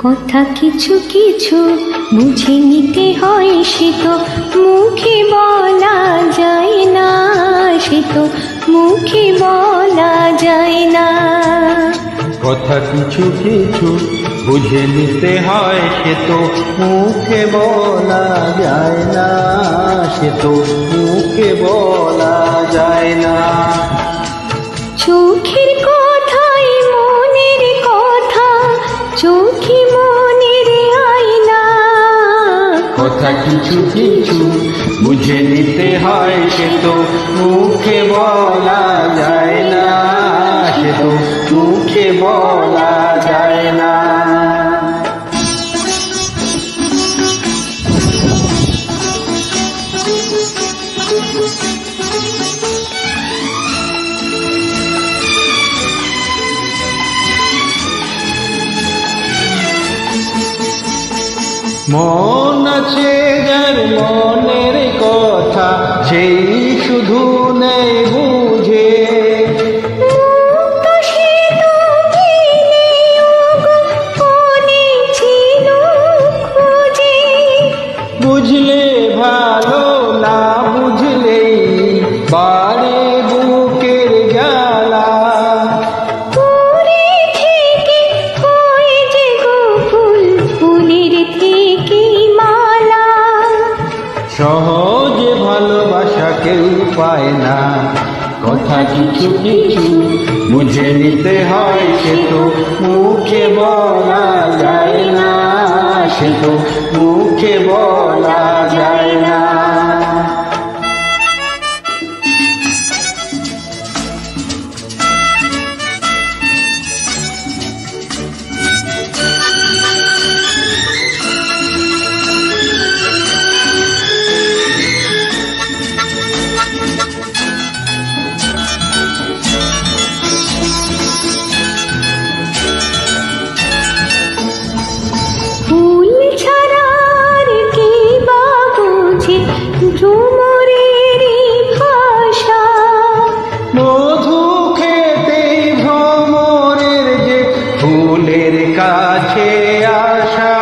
কথা কিছু কিছু বুঝে নিতে হয়, সে তো মুখে বলা যায় না, সে তো মুখে বলা যায় না। কথা কিছু কিছু বুঝে নিতে হয়, সে তো মুখে বলা যায় না, সে তো মুখে বলা যায় না। চোখের কথাই মনের কথা, চোখই মনের আয়না। কথা কিছু কিছু বুঝে নিতে হয়, সে তো মুখে বলা যায় না, সে তো মুখে বলা যায় না। মন আছে যার মনের কথা, সেই শুধু নেই বুঝে। বুঝলে ভালো, না বুঝলেই বাড়ে বুকের জ্বালা। সহজে ভালোবাসা কেউ পায় না। কথা কিছু কিছু বুঝে নিতে হয়, সে তো মুখে বলা যায় না, সে তো মুখে বলা যায় না। মধু খেতে ভ্রমরের যে ফুলের কাছে আসা,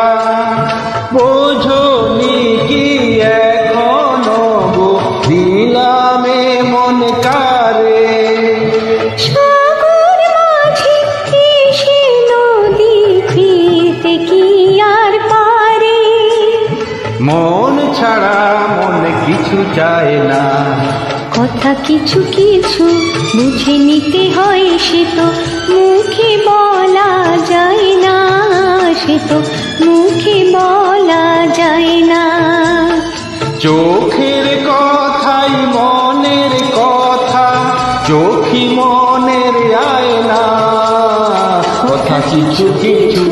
বোঝনি কি এখনো গো দিলামে মন কারে। সাগর মাঝে এসে নদী ফিরতে কি আর পারে। মন ছাড়া মন কিছু চায় না। কথা কিছু কিছু বুঝে নিতে হয়, সে তো মুখে বলা যায় না, সে তো মুখে বলা যায় না। চোখের কথাই মনের কথা, চোখই মনের আয়না। কথা কিছু কিছু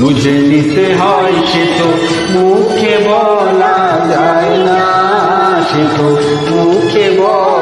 বুঝে নিতে হয়, সে তো মুখে বলা যায় না, সে তো মুখে বলা